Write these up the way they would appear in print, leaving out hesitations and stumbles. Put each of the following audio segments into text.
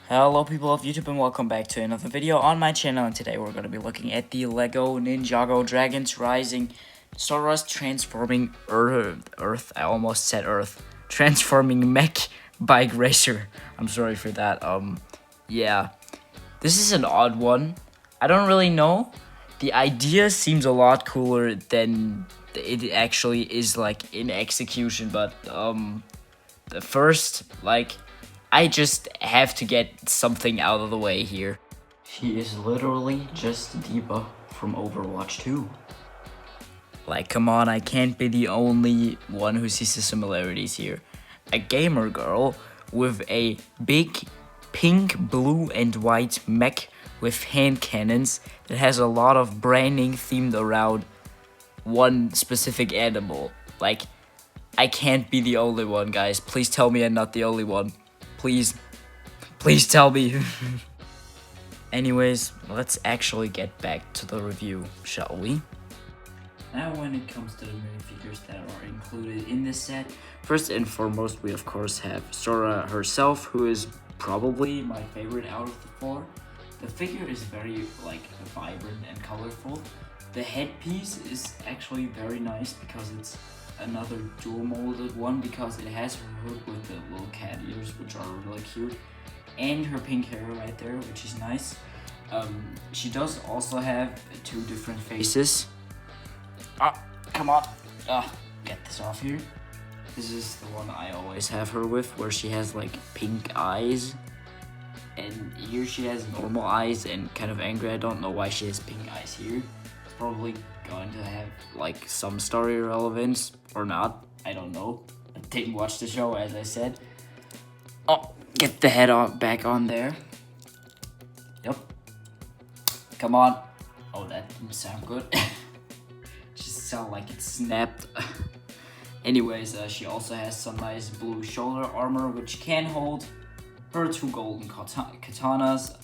Hello people of YouTube and welcome back to another video on my channel, and today we're going to be looking at the LEGO Ninjago Dragons Rising Sora's Transforming I almost said Earth. Transforming Mech-Bike Racer. I'm sorry for that. Yeah. This is an odd one. I don't really know. The idea seems a lot cooler than it actually is like in execution, but the first, I just have to get something out of the way here. She is literally just D.VA from Overwatch 2. Like, come on, I can't be the only one who sees the similarities here. A gamer girl with a big pink, blue, and white mech with hand cannons that has a lot of branding themed around one specific animal. Like, I can't be the only one, guys. Please tell me I'm not the only one. Please tell me. Anyways, let's actually get back to the review, shall we? Now when it comes to the minifigures that are included in this set, first and foremost we of course have Sora herself, who is probably my favorite out of the four. The figure is very vibrant and colorful. The headpiece is actually very nice because it's another dual molded one, because it has her hood with the little cat ears, which are really cute, and her pink hair right there, which is nice. She does also have two different faces. Come on, get this off here. This is the one I always have her with, where she has like pink eyes, and here she has normal eyes and kind of angry. I don't know why she has pink eyes here. It's probably going to have like some story relevance or not, I don't know. I didn't watch the show, as I said. Oh, get the head back on there. Yep. Come on. Oh, that didn't sound good. Just sound like it snapped. Anyways, she also has some nice blue shoulder armor, which can hold her two golden katanas.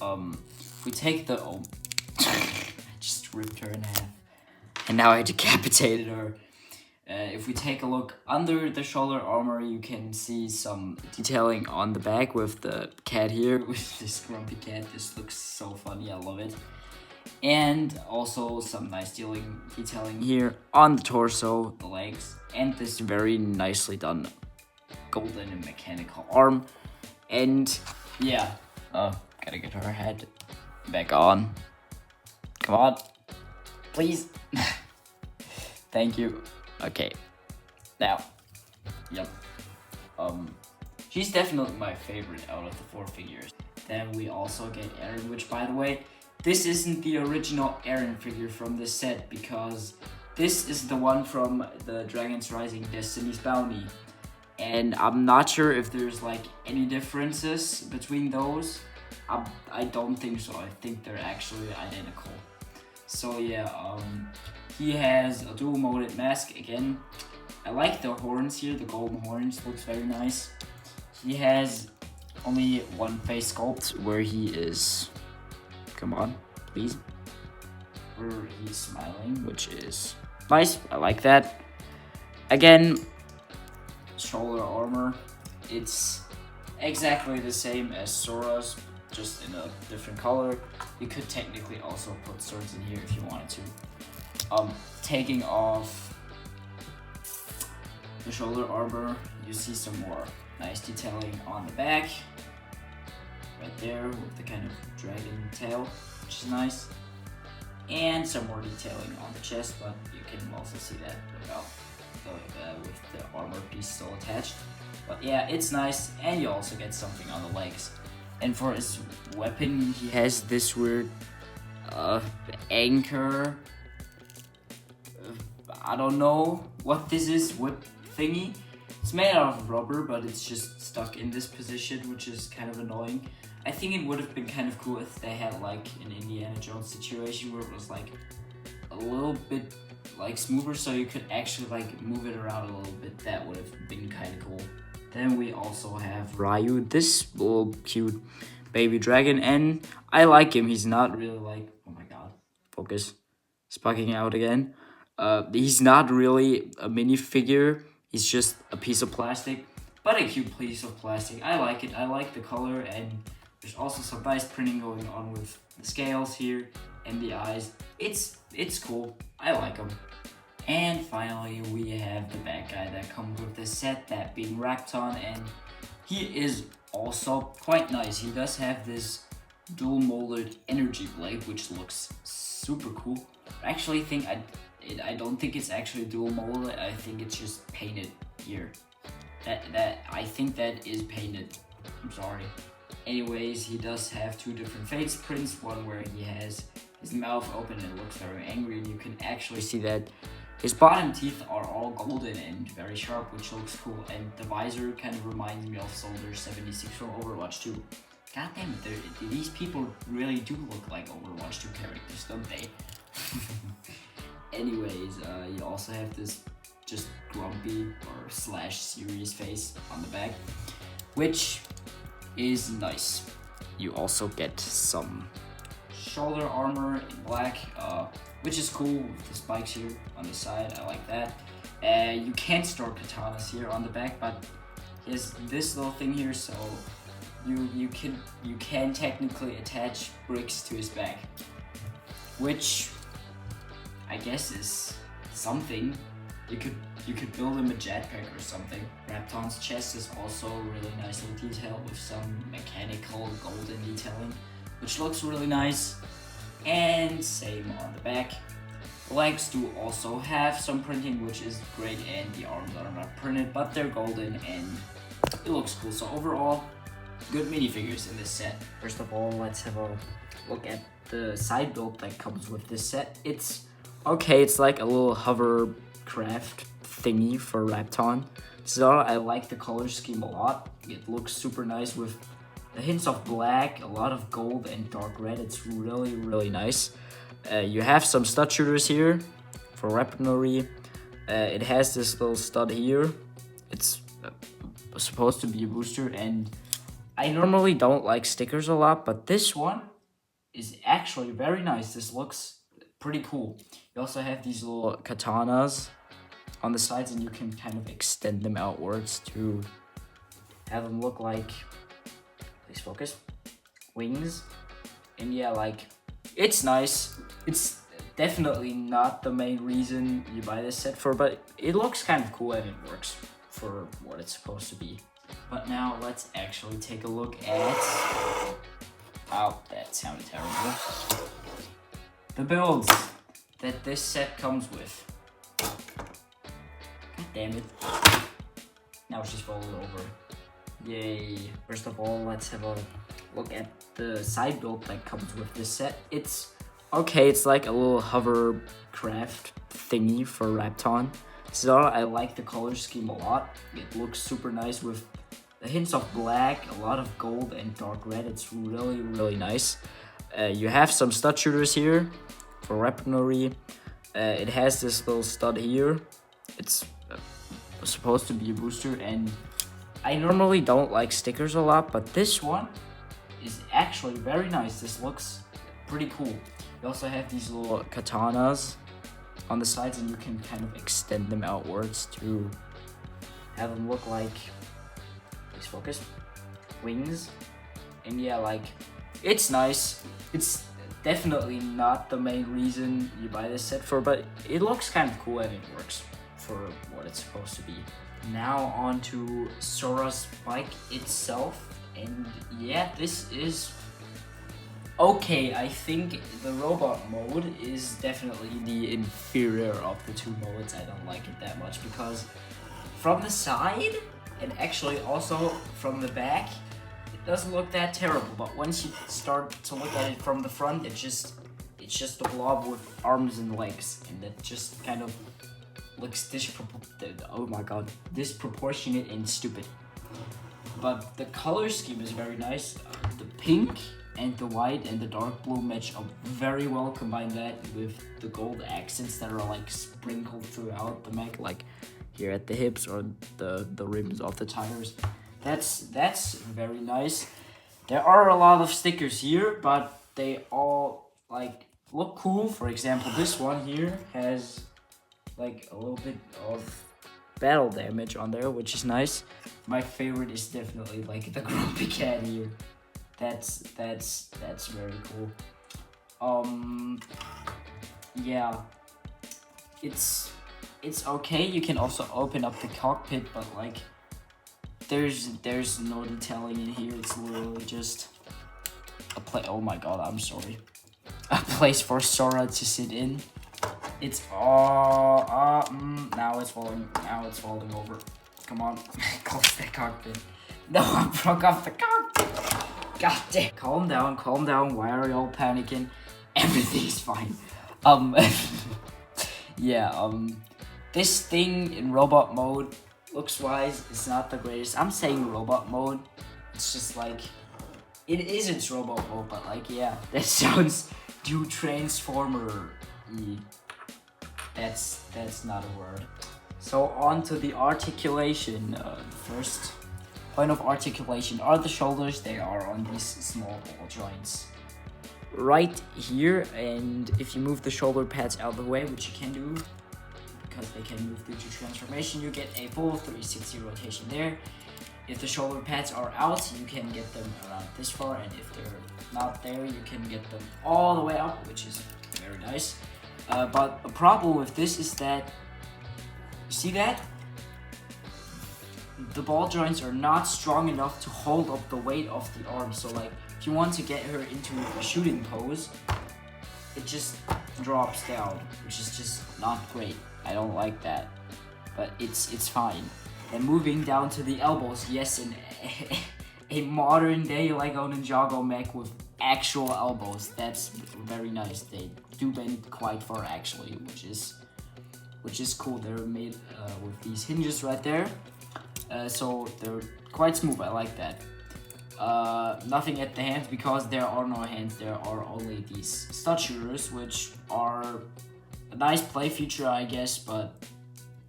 If we take the I just ripped her in half, and now I decapitated her. If we take a look under the shoulder armor, you can see some detailing on the back with the cat here, with this grumpy cat. This looks so funny, I love it. And also some nice detailing here on the torso, the legs, and this very nicely done golden and mechanical arm. And yeah, gotta get her head back on. Come on, please. Thank you. Okay, now, yep. She's definitely my favorite out of the four figures. Then we also get Aaron, which, by the way, this isn't the original Aaron figure from this set, because this is the one from the Dragons Rising Destiny's Bounty. And I'm not sure if there's like any differences between those. I don't think so. I think they're actually identical. So yeah, he has a dual molded mask again. I like the horns here, the golden horns, looks very nice. He has only one face sculpt where he is, come on, please, where he's smiling, which is nice. I like that. Again, shoulder armor, it's exactly the same as Sora's, just in a different color. You could technically also put swords in here if you wanted to. Taking off the shoulder armor, you see some more nice detailing on the back, right there with the kind of dragon tail, which is nice, and some more detailing on the chest, but you can also see that without with the armor piece still attached. But yeah, it's nice, and you also get something on the legs. And for his weapon, he has this weird anchor. I don't know what this is, whip thingy. It's made out of rubber, but it's just stuck in this position, which is kind of annoying. I think it would have been kind of cool if they had like an Indiana Jones situation where it was like a little bit like smoother, so you could actually like move it around a little bit. That would have been kind of cool. Then we also have Ryu, this little cute baby dragon, and I like him. He's not really like, oh my god, focus, it's bugging out again. He's not really a minifigure, he's just a piece of plastic, but a cute piece of plastic. I like it, I like the color, and There's also some nice printing going on with the scales here and the eyes. It's cool. I like them. And finally, we have the bad guy that comes with the set, that being Rapton, and he is also quite nice. He does have this dual molded energy blade, which looks super cool. I actually think I don't think it's actually dual molded. I think it's just painted here. I think that is painted. I'm sorry. Anyways, he does have two different face prints. One where he has his mouth open and looks very angry, and you can actually see that his bottom teeth are all golden and very sharp, which looks cool. And the visor kind of reminds me of Soldier 76 from Overwatch 2. God damn it, these people really do look like Overwatch 2 characters, don't they? Anyways, you also have this just grumpy or slash serious face on the back, which is nice. You also get some shoulder armor in black, which is cool with the spikes here on the side. I like that. You can't store katanas here on the back, but he has this little thing here, so you can technically attach bricks to his back, which I guess is something. You could build him a jetpack or something. Rapton's chest is also really nicely detailed with some mechanical golden detailing, which looks really nice. And same on the back. The legs do also have some printing, which is great, and the arms are not printed, but they're golden and it looks cool. So overall, good minifigures in this set. First of all, let's have a look at the side build that comes with this set. It's okay, it's like a little hovercraft thingy for Rapton. So I like the color scheme a lot. It looks super nice with the hints of black, a lot of gold and dark red. It's really, really nice. You have some stud shooters here for weaponry. It has this little stud here. It's supposed to be a booster, and I normally don't like stickers a lot, but this one is actually very nice. This looks pretty cool. You also have these little katanas on the sides, and you can kind of extend them outwards to have them look like, please focus, wings. And yeah, like, it's nice. It's definitely not the main reason you buy this set for, but it looks kind of cool and it works for what it's supposed to be. But now let's actually take a look at, oh, that sounded terrible, the builds that this set comes with. God damn it. Now she's folded over. Yay. First of all, let's have a look at the side build that comes with this set. It's okay, it's like a little hovercraft thingy for Rapton. So I like the color scheme a lot. It looks super nice with the hints of black, a lot of gold and dark red. It's really, really nice. You have some stud shooters here for weaponry. It has this little stud here. It's supposed to be a booster, and I normally don't like stickers a lot, but this one is actually very nice. This looks pretty cool. You also have these little katanas on the sides, and you can kind of extend them outwards to have them look like, please focus, wings. And yeah, like, it's nice. It's definitely not the main reason you buy this set for, but it looks kind of cool and it works for what it's supposed to be. Now on to Sora's bike itself, and yeah, this is okay. I think the robot mode is definitely the inferior of the two modes. I don't like it that much because from the side and actually also from the back, it doesn't look that terrible, but once you start to look at it from the front, it's just a blob with arms and legs, and it just kind of looks disproportionate and stupid. But the color scheme is very nice. The pink and the white and the dark blue match up very well. Combine that with the gold accents that are like sprinkled throughout the mech, like here at the hips or the rims of the tires. That's very nice. There are a lot of stickers here, but they all like look cool. For example, this one here has like a little bit of battle damage on there, which is nice. My favorite is definitely like the grumpy cat here. That's very cool. Yeah, it's okay. You can also open up the cockpit, but like there's no detailing in here. It's literally just a oh my god, I'm sorry. A place for Sora to sit in. It's now it's falling over. Come on, close the cockpit. No, I broke off the cockpit. God damn. Calm down. Why are y'all panicking? Everything's fine. Yeah, this thing in robot mode, looks wise, is not the greatest. I'm saying robot mode. It's just like, it is its robot mode, but like, yeah, that sounds too Transformer-y. That's not a word. So on to the articulation. The first point of articulation are the shoulders. They are on these small ball joints right here, and if you move the shoulder pads out of the way, which you can do because they can move due to transformation, you get a full 360 rotation there. If the shoulder pads are out, you can get them around this far, and if they're not there, you can get them all the way up, which is very nice. But a problem with this is that, you see that? The ball joints are not strong enough to hold up the weight of the arm. So like, if you want to get her into a shooting pose, it just drops down, which is just not great. I don't like that, but it's fine. Then moving down to the elbows, yes, a modern day LEGO Ninjago mech with actual elbows. That's very nice. They do bend quite far actually, which is cool. They're made with these hinges right there, so they're quite smooth. I like that. Nothing at the hands because there are no hands. There are only these stud shooters, which are a nice play feature, I guess, but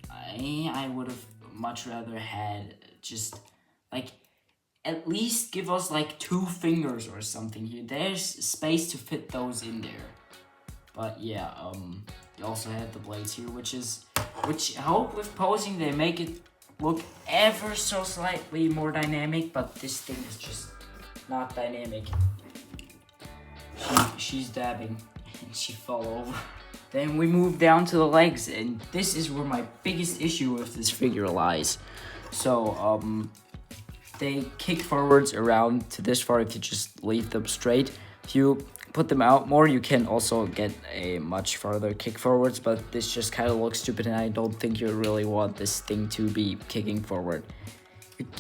I would have much rather had just like at least give us like 2 fingers or something here. There's space to fit those in there. But yeah, you also have the blades here, which I hope with posing they make it look ever so slightly more dynamic, but this thing is just not dynamic. She's dabbing and she fell over. Then we move down to the legs, and this is where my biggest issue with this figure lies. So, they kick forwards around to this far if you just leave them straight. If you put them out more, you can also get a much farther kick forwards, but this just kind of looks stupid, and I don't think you really want this thing to be kicking forward.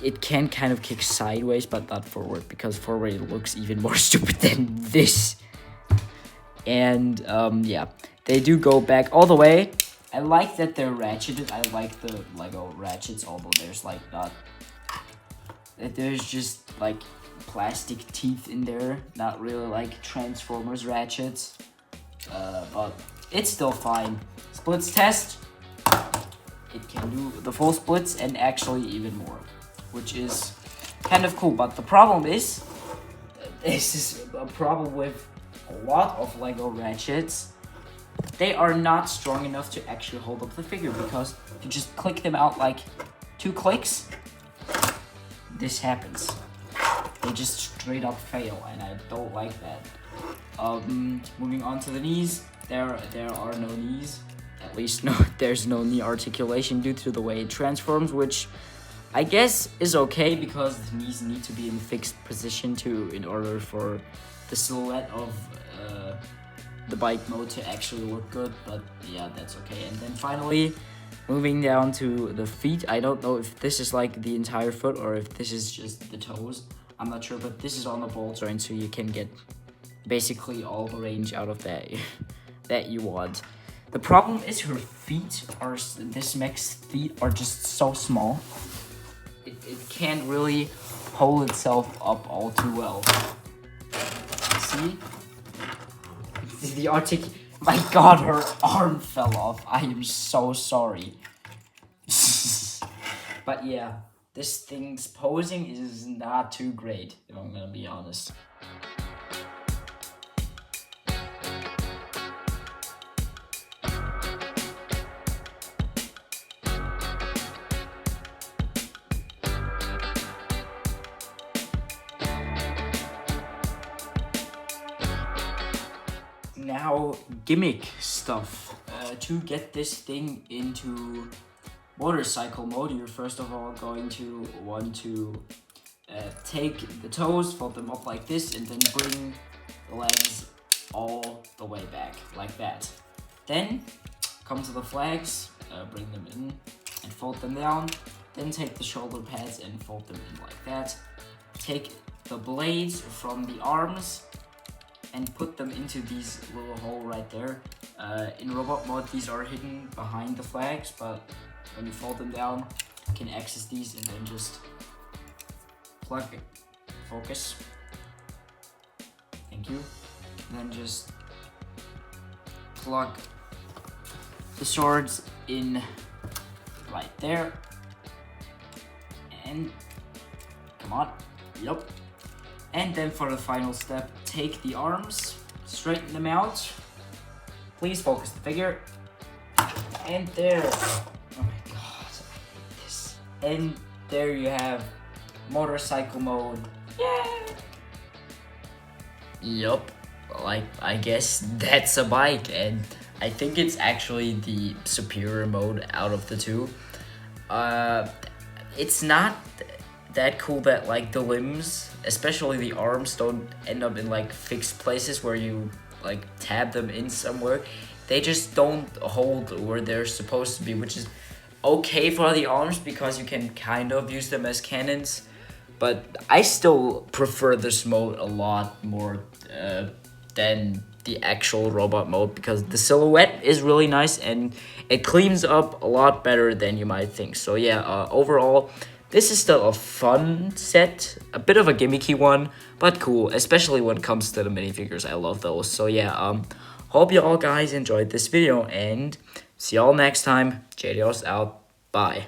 It can kind of kick sideways, but not forward, because forward it looks even more stupid than this. And, yeah. They do go back all the way. I like that they're ratcheted. I like the LEGO ratchets, although there's like not... There's just like plastic teeth in there. Not really like Transformers ratchets. But it's still fine. Splits test. It can do the full splits and actually even more, which is kind of cool. But the problem is, this is a problem with a lot of LEGO ratchets. They are not strong enough to actually hold up the figure, because if you just click them out like 2 clicks, this happens. They just straight up fail, and I don't like that. Moving on to the knees, there are no knees. At least there's no knee articulation due to the way it transforms, which I guess is okay because the knees need to be in fixed position in order for the silhouette of the bike mode to actually look good, but yeah, that's okay. And then finally, moving down to the feet. I don't know if this is like the entire foot or if this is just the toes. I'm not sure, but this is on the ball joint, so you can get basically all the range out of that that you want. The problem is her feet are, this mech's feet are just so small. It can't really hold itself up all too well. See? My god, her arm fell off. I am so sorry. But yeah, this thing's posing is not too great, if I'm gonna be honest. now gimmick stuff. To get this thing into motorcycle mode, you're first of all going to want to take the toes, fold them up like this, and then bring the legs all the way back, like that. Then, come to the flags, bring them in, and fold them down. Then take the shoulder pads and fold them in like that. Take the blades from the arms and put them into these little hole right there. In robot mode, these are hidden behind the flags, but when you fold them down, you can access these and then just plug it. Focus. Thank you. And then just plug the swords in right there. And come on. Yep. And then for the final step, take the arms, straighten them out. Please focus the figure. And there. Oh my god, I hate this. And there you have motorcycle mode. Yeah. Yup. Like, I guess that's a bike, and I think it's actually the superior mode out of the two. It's not that cool that like the limbs, especially the arms, don't end up in like fixed places where you like tab them in somewhere. They just don't hold where they're supposed to be, which is okay for the arms because you can kind of use them as cannons. But I still prefer this mode a lot more than the actual robot mode because the silhouette is really nice and it cleans up a lot better than you might think. So yeah, overall, this is still a fun set, a bit of a gimmicky one, but cool, especially when it comes to the minifigures. I love those. So yeah, hope you all guys enjoyed this video and see y'all next time. JDOS out. Bye.